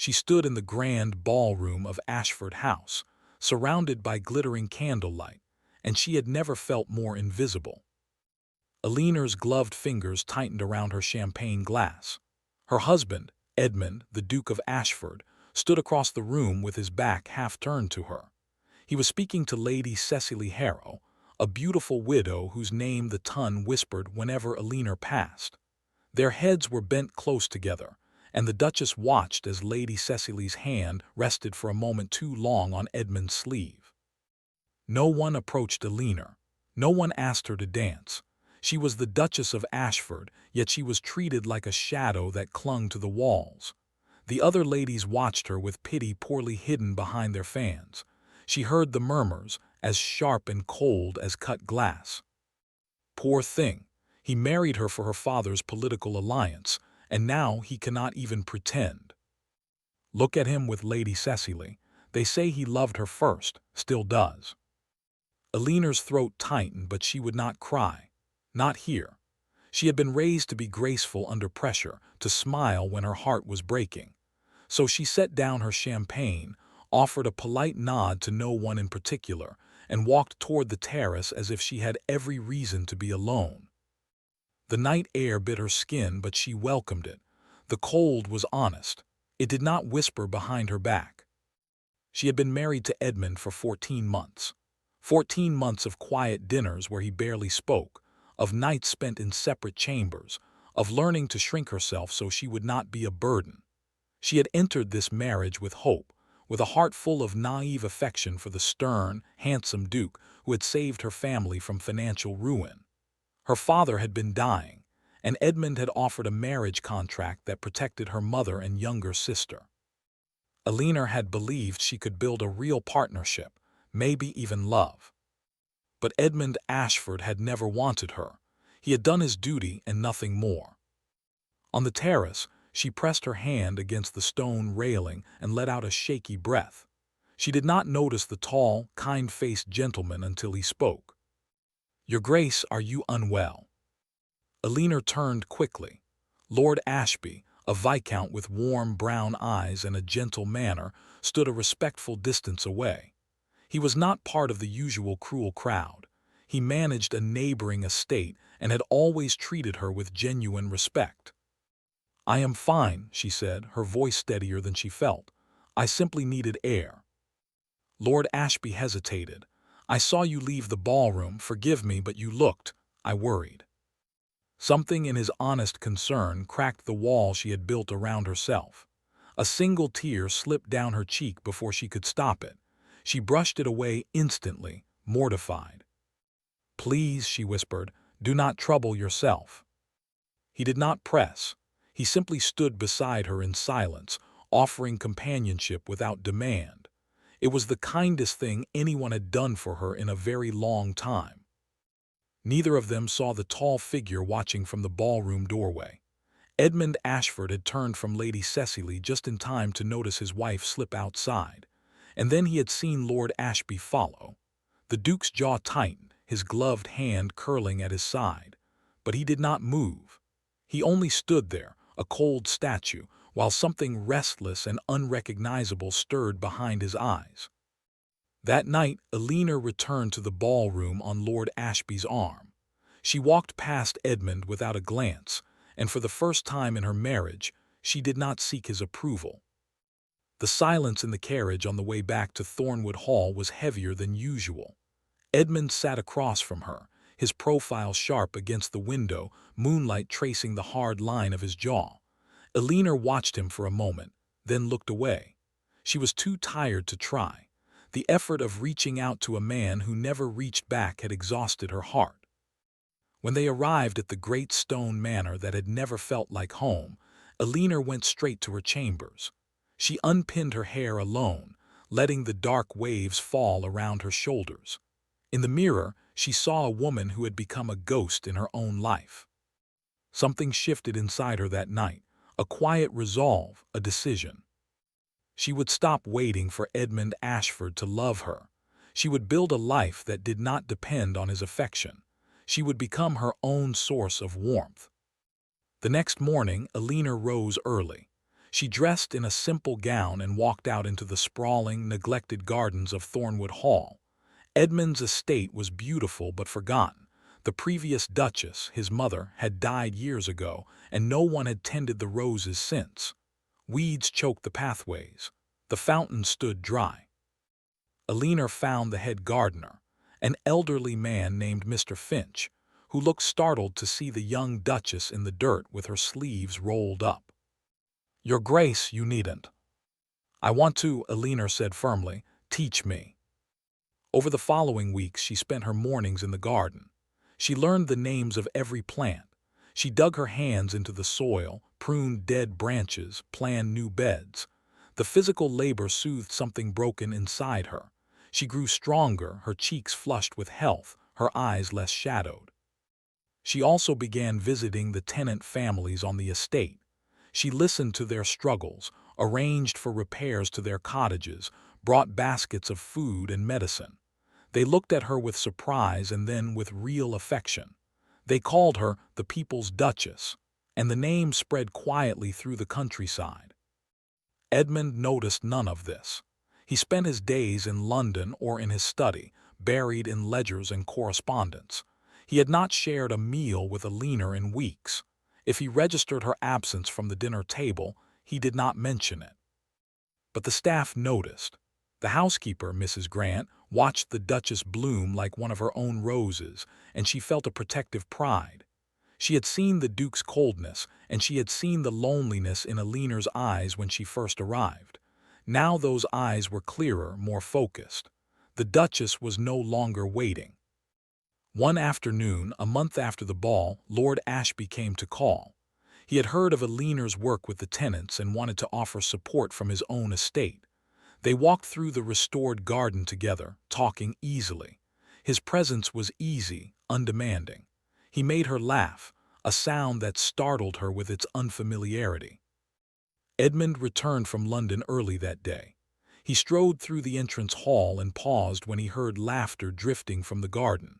She stood in the grand ballroom of Ashford House, surrounded by glittering candlelight, and she had never felt more invisible. Eleanor's gloved fingers tightened around her champagne glass. Her husband, Edmund, the Duke of Ashford, stood across the room with his back half turned to her. He was speaking to Lady Cecily Harrow, a beautiful widow whose name the Tun whispered whenever Eleanor passed. Their heads were bent close together, and the Duchess watched as Lady Cecily's hand rested for a moment too long on Edmund's sleeve. No one approached Eleanor. No one asked her to dance. She was the Duchess of Ashford, yet she was treated like a shadow that clung to the walls. The other ladies watched her with pity poorly hidden behind their fans. She heard the murmurs, as sharp and cold as cut glass. Poor thing, he married her for her father's political alliance, and now he cannot even pretend. Look at him with Lady Cecily. They say he loved her first, still does. Eleanor's throat tightened, but she would not cry. Not here. She had been raised to be graceful under pressure, to smile when her heart was breaking. So she set down her champagne, offered a polite nod to no one in particular, and walked toward the terrace as if she had every reason to be alone. The night air bit her skin, but she welcomed it. The cold was honest. It did not whisper behind her back. She had been married to Edmund for 14 months. 14 months of quiet dinners where he barely spoke, of nights spent in separate chambers, of learning to shrink herself so she would not be a burden. She had entered this marriage with hope, with a heart full of naive affection for the stern, handsome Duke who had saved her family from financial ruin. Her father had been dying, and Edmund had offered a marriage contract that protected her mother and younger sister. Eleanor had believed she could build a real partnership, maybe even love. But Edmund Ashford had never wanted her. He had done his duty and nothing more. On the terrace, she pressed her hand against the stone railing and let out a shaky breath. She did not notice the tall, kind-faced gentleman until he spoke. "Your Grace, are you unwell?" Eleanor turned quickly. Lord Ashby, a viscount with warm brown eyes and a gentle manner, stood a respectful distance away. He was not part of the usual cruel crowd. He managed a neighboring estate and had always treated her with genuine respect. "I am fine," she said, her voice steadier than she felt. "I simply needed air." Lord Ashby hesitated. "I saw you leave the ballroom, forgive me, but you looked, I worried." Something in his honest concern cracked the wall she had built around herself. A single tear slipped down her cheek before she could stop it. She brushed it away instantly, mortified. "Please," she whispered, "do not trouble yourself." He did not press. He simply stood beside her in silence, offering companionship without demand. It was the kindest thing anyone had done for her in a very long time. Neither of them saw the tall figure watching from the ballroom doorway. Edmund Ashford had turned from Lady Cecily just in time to notice his wife slip outside, and then he had seen Lord Ashby follow. The Duke's jaw tightened, his gloved hand curling at his side, but he did not move. He only stood there, a cold statue, while something restless and unrecognizable stirred behind his eyes. That night, Eleanor returned to the ballroom on Lord Ashby's arm. She walked past Edmund without a glance, and for the first time in her marriage, she did not seek his approval. The silence in the carriage on the way back to Thornwood Hall was heavier than usual. Edmund sat across from her, his profile sharp against the window, moonlight tracing the hard line of his jaw. Eleanor watched him for a moment, then looked away. She was too tired to try. The effort of reaching out to a man who never reached back had exhausted her heart. When they arrived at the great stone manor that had never felt like home, Eleanor went straight to her chambers. She unpinned her hair alone, letting the dark waves fall around her shoulders. In the mirror, she saw a woman who had become a ghost in her own life. Something shifted inside her that night, a quiet resolve, a decision. She would stop waiting for Edmund Ashford to love her. She would build a life that did not depend on his affection. She would become her own source of warmth. The next morning, Eleanor rose early. She dressed in a simple gown and walked out into the sprawling, neglected gardens of Thornwood Hall. Edmund's estate was beautiful but forgotten. The previous Duchess, his mother, had died years ago, and no one had tended the roses since. Weeds choked the pathways. The fountain stood dry. Alina found the head gardener, an elderly man named Mr. Finch, who looked startled to see the young Duchess in the dirt with her sleeves rolled up. "Your Grace, you needn't." "I want to," Alina said firmly. "Teach me." Over the following weeks she spent her mornings in the garden. She learned the names of every plant. She dug her hands into the soil, pruned dead branches, planned new beds. The physical labor soothed something broken inside her. She grew stronger, her cheeks flushed with health, her eyes less shadowed. She also began visiting the tenant families on the estate. She listened to their struggles, arranged for repairs to their cottages, brought baskets of food and medicine. They looked at her with surprise and then with real affection. They called her the People's Duchess, and the name spread quietly through the countryside. Edmund noticed none of this. He spent his days in London or in his study, buried in ledgers and correspondence. He had not shared a meal with Alina in weeks. If he registered her absence from the dinner table, he did not mention it. But the staff noticed. The housekeeper, Mrs. Grant, watched the Duchess bloom like one of her own roses, and she felt a protective pride. She had seen the Duke's coldness, and she had seen the loneliness in Alina's eyes when she first arrived. Now those eyes were clearer, more focused. The Duchess was no longer waiting. One afternoon, a month after the ball, Lord Ashby came to call. He had heard of Alina's work with the tenants and wanted to offer support from his own estate. They walked through the restored garden together, talking easily. His presence was easy, undemanding. He made her laugh, a sound that startled her with its unfamiliarity. Edmund returned from London early that day. He strode through the entrance hall and paused when he heard laughter drifting from the garden.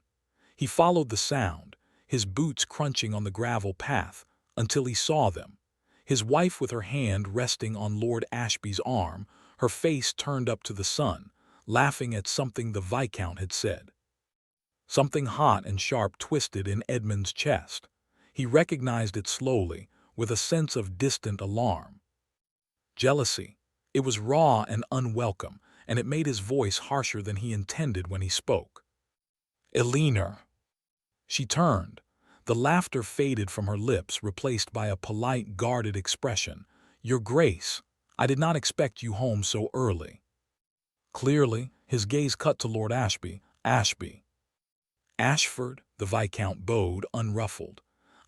He followed the sound, his boots crunching on the gravel path, until he saw them. His wife with her hand resting on Lord Ashby's arm, her face turned up to the sun, laughing at something the Viscount had said. Something hot and sharp twisted in Edmund's chest. He recognized it slowly, with a sense of distant alarm. Jealousy. It was raw and unwelcome, and it made his voice harsher than he intended when he spoke. "Alina." She turned. The laughter faded from her lips, replaced by a polite, guarded expression. "Your Grace, I did not expect you home so early." Clearly, his gaze cut to Lord Ashby. "Ashby." "Ashford," the Viscount bowed, unruffled.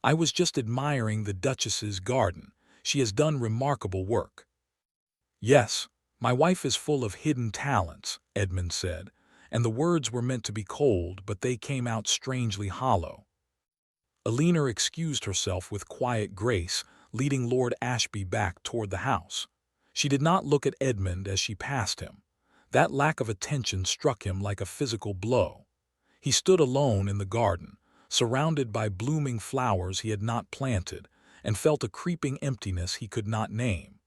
"I was just admiring the Duchess's garden. She has done remarkable work." "Yes, my wife is full of hidden talents," Edmund said, and the words were meant to be cold, but they came out strangely hollow. Alina excused herself with quiet grace, leading Lord Ashby back toward the house. She did not look at Edmund as she passed him. That lack of attention struck him like a physical blow. He stood alone in the garden, surrounded by blooming flowers he had not planted, and felt a creeping emptiness he could not name.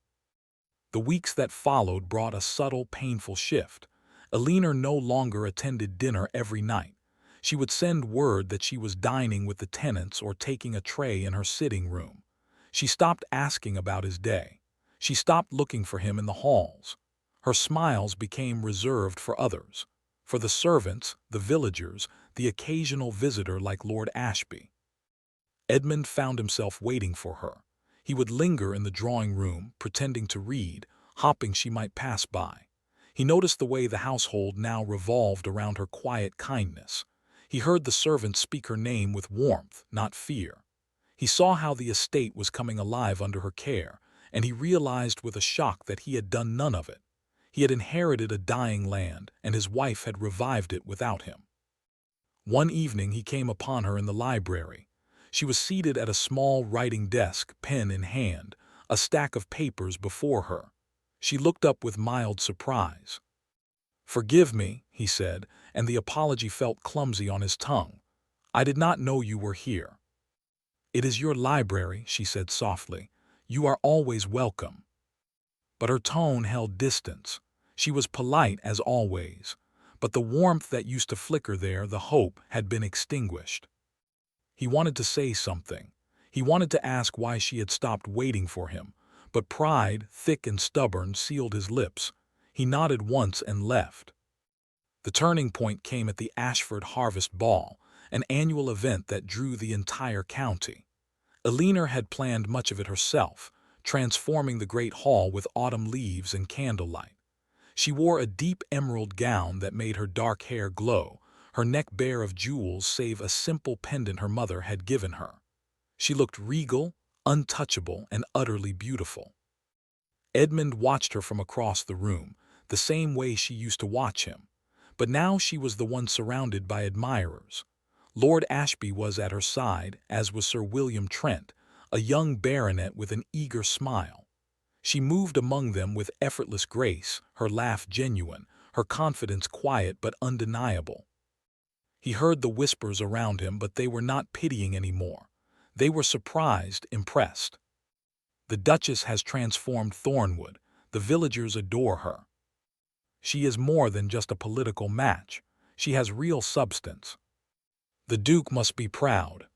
The weeks that followed brought a subtle, painful shift. Alina no longer attended dinner every night. She would send word that she was dining with the tenants or taking a tray in her sitting room. She stopped asking about his day. She stopped looking for him in the halls. Her smiles became reserved for others, for the servants, the villagers, the occasional visitor like Lord Ashby. Edmund found himself waiting for her. He would linger in the drawing room, pretending to read, hoping she might pass by. He noticed the way the household now revolved around her quiet kindness. He heard the servants speak her name with warmth, not fear. He saw how the estate was coming alive under her care, and he realized with a shock that he had done none of it. He had inherited a dying land, and his wife had revived it without him. One evening he came upon her in the library. She was seated at a small writing desk, pen in hand, a stack of papers before her. She looked up with mild surprise. "Forgive me," he said, and the apology felt clumsy on his tongue. "I did not know you were here." "It is your library," she said softly. "You are always welcome." but her tone held distance. She was polite as always, but the warmth that used to flicker there, the hope, had been extinguished. He wanted to say something. He wanted to ask why she had stopped waiting for him, but pride, thick and stubborn, sealed his lips. He nodded once and left. The turning point came at the Ashford Harvest Ball, an annual event that drew the entire county. Eleanor had planned much of it herself, transforming the great hall with autumn leaves and candlelight. She wore a deep emerald gown that made her dark hair glow, her neck bare of jewels save a simple pendant her mother had given her. She looked regal, untouchable, and utterly beautiful. Edmund watched her from across the room, the same way she used to watch him. But now she was the one surrounded by admirers. Lord Ashby was at her side, as was Sir William Trent, a young baronet with an eager smile. She moved among them with effortless grace, her laugh genuine, her confidence quiet but undeniable. He heard the whispers around him, but they were not pitying anymore. They were surprised, impressed. The Duchess has transformed Thornwood. The villagers adore her. She is more than just a political match. She has real substance. The Duke must be proud.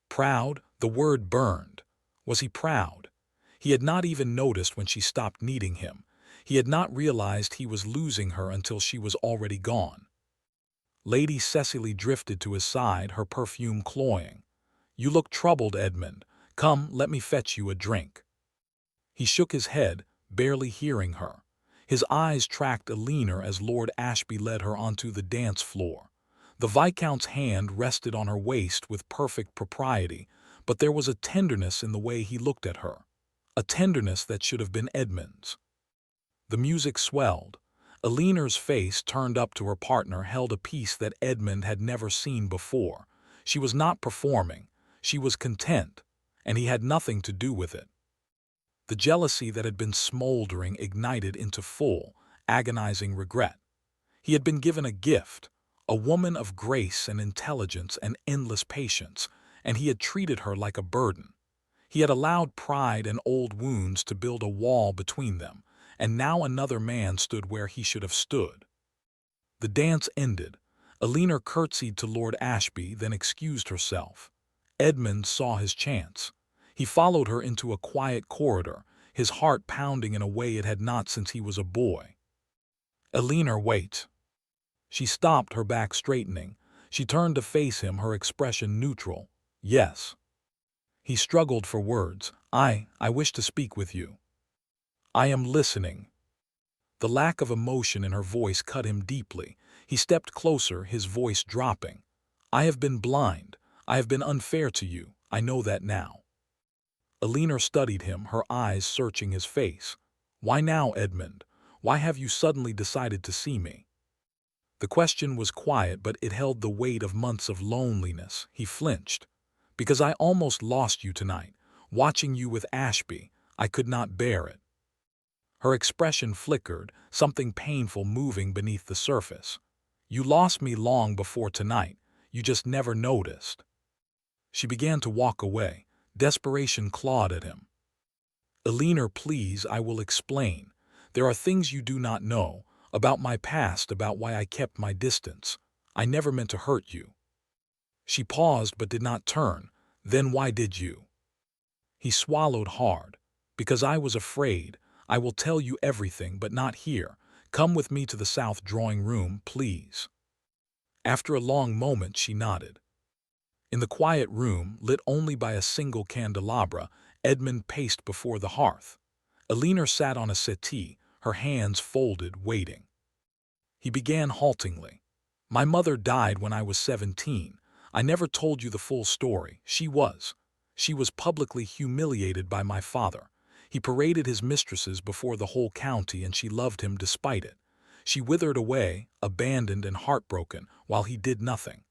Proud? The word burned. Was he proud? He had not even noticed when she stopped needing him. He had not realized he was losing her until she was already gone. Lady Cecily drifted to his side, her perfume cloying. "You look troubled, Edmund. Come, let me fetch you a drink." He shook his head, barely hearing her. His eyes tracked Eleanor as Lord Ashby led her onto the dance floor. The Viscount's hand rested on her waist with perfect propriety, but there was a tenderness in the way he looked at her, a tenderness that should have been Edmund's. The music swelled. Eleanor's face, turned up to her partner, held a peace that Edmund had never seen before. She was not performing. She was content, and he had nothing to do with it. The jealousy that had been smoldering ignited into full, agonizing regret. He had been given a gift, a woman of grace and intelligence and endless patience, and he had treated her like a burden. He had allowed pride and old wounds to build a wall between them, and now another man stood where he should have stood. The dance ended. Eleanor curtsied to Lord Ashby, then excused herself. Edmund saw his chance. He followed her into a quiet corridor, his heart pounding in a way it had not since he was a boy. "Eleanor, wait." She stopped, her back straightening. She turned to face him, her expression neutral. "Yes." He struggled for words. I wish to speak with you." "I am listening." The lack of emotion in her voice cut him deeply. He stepped closer, his voice dropping. "I have been blind. I have been unfair to you. I know that now." Eleanor studied him, her eyes searching his face. "Why now, Edmund? Why have you suddenly decided to see me?" The question was quiet, but it held the weight of months of loneliness. He flinched. "Because I almost lost you tonight. Watching you with Ashby, I could not bear it." Her expression flickered, something painful moving beneath the surface. "You lost me long before tonight. You just never noticed." She began to walk away. Desperation clawed at him. "Eleanor, please, I will explain. There are things you do not know, about my past, about why I kept my distance. I never meant to hurt you." She paused but did not turn. "Then why did you?" He swallowed hard. "Because I was afraid. I will tell you everything, but not here. Come with me to the south drawing-room, please." After a long moment she nodded. In the quiet room, lit only by a single candelabra, Edmund paced before the hearth. Eleanor sat on a settee, her hands folded, waiting. He began haltingly. "My mother died when I was 17. I never told you the full story. She was publicly humiliated by my father. He paraded his mistresses before the whole county, and she loved him despite it. She withered away, abandoned and heartbroken, while he did nothing.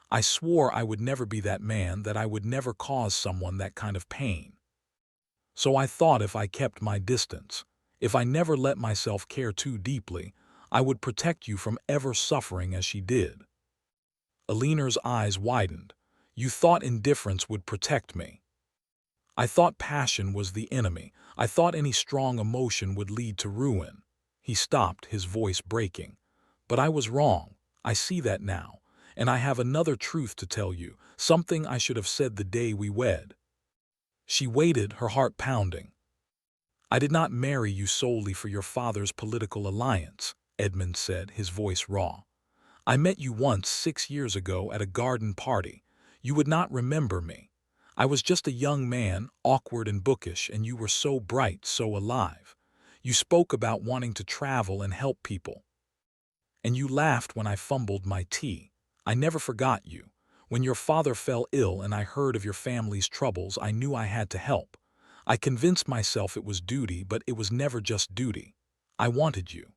I swore I would never be that man, that I would never cause someone that kind of pain. So I thought if I kept my distance, if I never let myself care too deeply, I would protect you from ever suffering as she did." Eleanor's eyes widened. "You thought indifference would protect me?" I thought passion was the enemy. I thought any strong emotion would lead to ruin." He stopped, his voice breaking. "But I was wrong. I see that now. And I have another truth to tell you, something I should have said the day we wed." She waited, her heart pounding. "I did not marry you solely for your father's political alliance," Edmund said, his voice raw. "I met you once 6 years ago at a garden party. You would not remember me. I was just a young man, awkward and bookish, and you were so bright, so alive. You spoke about wanting to travel and help people. And you laughed when I fumbled my tea. I never forgot you. When your father fell ill and I heard of your family's troubles, I knew I had to help. I convinced myself it was duty, but it was never just duty. I wanted you.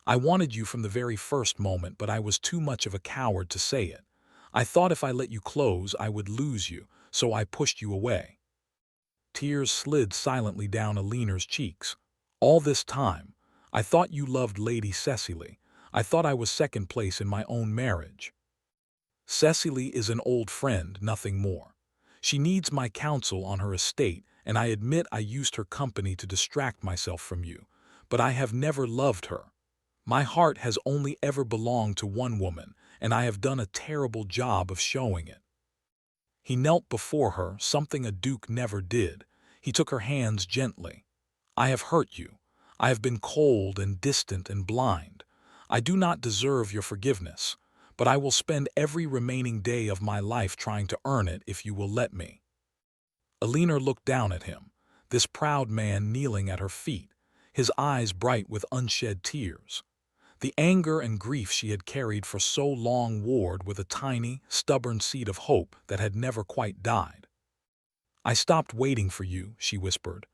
I wanted you from the very first moment, but I was too much of a coward to say it. I thought if I let you close, I would lose you, so I pushed you away." Tears slid silently down Alina's cheeks. "All this time, I thought you loved Lady Cecily. I thought I was second place in my own marriage. Cecily is an old friend, nothing more. She needs my counsel on her estate, and I admit I used her company to distract myself from you. But I have never loved her. My heart has only ever belonged to one woman, and I have done a terrible job of showing it." He knelt before her, something a duke never did. He took her hands gently. "I have hurt you. I have been cold and distant and blind. I do not deserve your forgiveness, but I will spend every remaining day of my life trying to earn it if you will let me." Alina looked down at him, this proud man kneeling at her feet, his eyes bright with unshed tears. The anger and grief she had carried for so long warred with a tiny, stubborn seed of hope that had never quite died. "I stopped waiting for you," she whispered.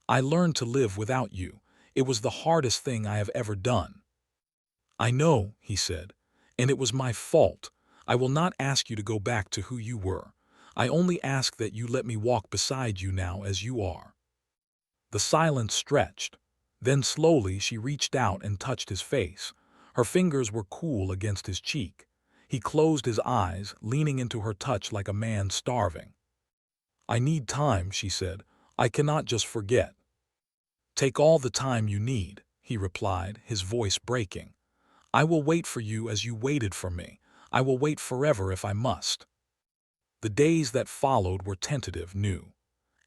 "I learned to live without you. It was the hardest thing I have ever done." "I know," he said, "and it was my fault. I will not ask you to go back to who you were. I only ask that you let me walk beside you now as you are." The silence stretched. Then slowly she reached out and touched his face. Her fingers were cool against his cheek. He closed his eyes, leaning into her touch like a man starving. "I need time," she said. "I cannot just forget." "Take all the time you need," he replied, his voice breaking. "I will wait for you as you waited for me. I will wait forever if I must." The days that followed were tentative, new.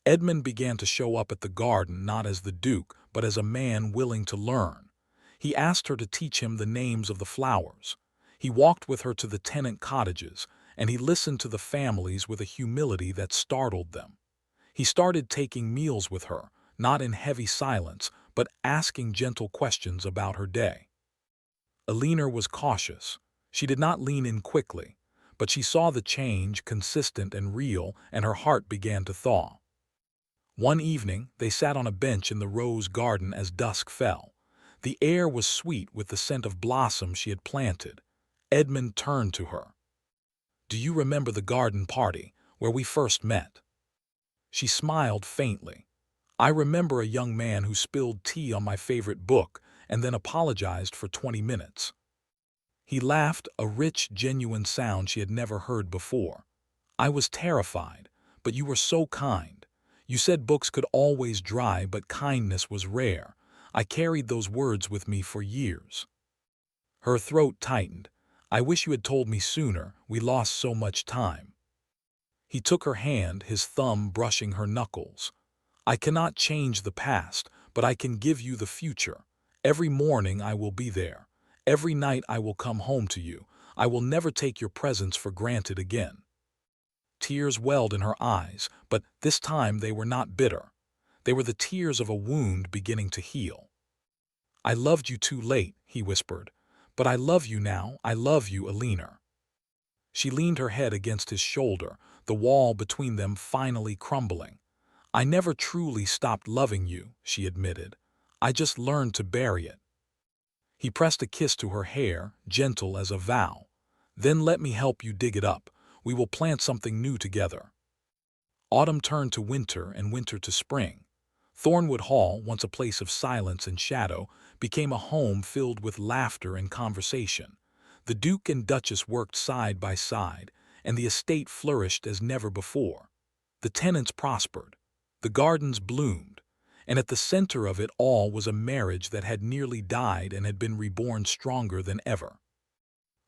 Edmund began to show up at the garden not as the Duke, but as a man willing to learn. He asked her to teach him the names of the flowers. He walked with her to the tenant cottages, and he listened to the families with a humility that startled them. He started taking meals with her, not in heavy silence, but asking gentle questions about her day. Alina was cautious. She did not lean in quickly, but she saw the change, consistent and real, and her heart began to thaw. One evening, they sat on a bench in the rose garden as dusk fell. The air was sweet with the scent of blossoms she had planted. Edmund turned to her. "Do you remember the garden party, where we first met?" She smiled faintly. "I remember a young man who spilled tea on my favorite book and then apologized for 20 minutes. He laughed, a rich, genuine sound she had never heard before. I was terrified, but you were so kind. You said books could always dry, but kindness was rare. I carried those words with me for years." Her throat tightened. "I wish you had told me sooner. We lost so much time." He took her hand, his thumb brushing her knuckles. "I cannot change the past, but I can give you the future. Every morning I will be there. Every night I will come home to you. I will never take your presence for granted again." Tears welled in her eyes, but this time they were not bitter. They were the tears of a wound beginning to heal. "I loved you too late," he whispered. "But I love you now. I love you, Alina." She leaned her head against his shoulder, the wall between them finally crumbling. "I never truly stopped loving you," she admitted. "I just learned to bury it." He pressed a kiss to her hair, gentle as a vow. "Then let me help you dig it up. We will plant something new together." Autumn turned to winter and winter to spring. Thornwood Hall, once a place of silence and shadow, became a home filled with laughter and conversation. The Duke and Duchess worked side by side, and the estate flourished as never before. The tenants prospered. The gardens bloomed, and at the center of it all was a marriage that had nearly died and had been reborn stronger than ever.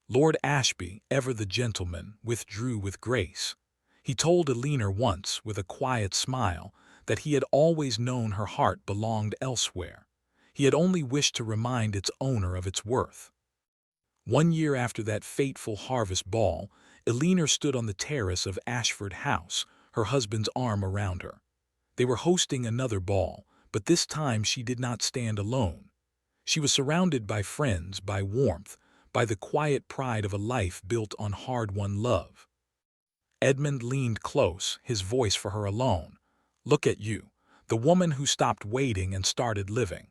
Lord Ashby, ever the gentleman, withdrew with grace. He told Eleanor once, with a quiet smile, that he had always known her heart belonged elsewhere. He had only wished to remind its owner of its worth. 1 year after that fateful harvest ball, Eleanor stood on the terrace of Ashford House, her husband's arm around her. They were hosting another ball, but this time she did not stand alone. She was surrounded by friends, by warmth, by the quiet pride of a life built on hard-won love. Edmund leaned close, his voice for her alone. "Look at you, the woman who stopped waiting and started living."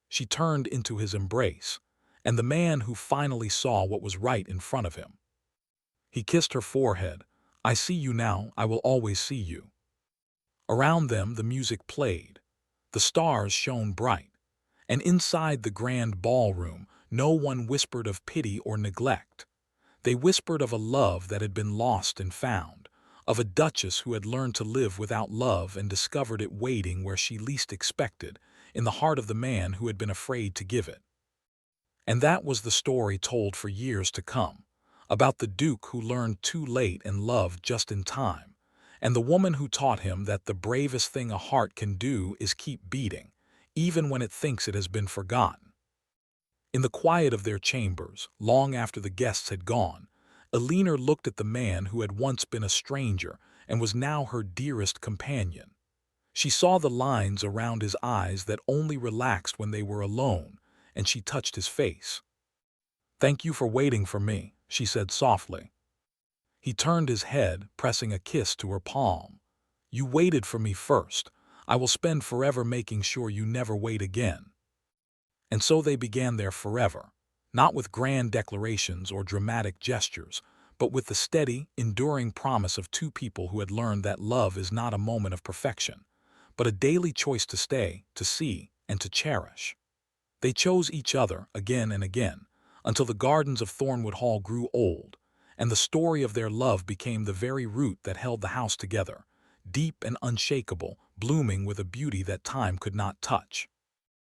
She turned into his embrace, and the man who finally saw what was right in front of him. He kissed her forehead. "I see you now, I will always see you." Around them the music played. The stars shone bright, and inside the grand ballroom no one whispered of pity or neglect. They whispered of a love that had been lost and found, of a duchess who had learned to live without love and discovered it waiting where she least expected, in the heart of the man who had been afraid to give it. And that was the story told for years to come, about the Duke who learned too late and loved just in time, and the woman who taught him that the bravest thing a heart can do is keep beating, even when it thinks it has been forgotten. In the quiet of their chambers, long after the guests had gone, Eleanor looked at the man who had once been a stranger and was now her dearest companion. She saw the lines around his eyes that only relaxed when they were alone, and she touched his face. "Thank you for waiting for me," she said softly. He turned his head, pressing a kiss to her palm. "You waited for me first. I will spend forever making sure you never wait again." And so they began their forever, not with grand declarations or dramatic gestures, but with the steady, enduring promise of two people who had learned that love is not a moment of perfection, but a daily choice to stay, to see, and to cherish. They chose each other again and again, until the gardens of Thornwood Hall grew old, and the story of their love became the very root that held the house together, deep and unshakable, blooming with a beauty that time could not touch.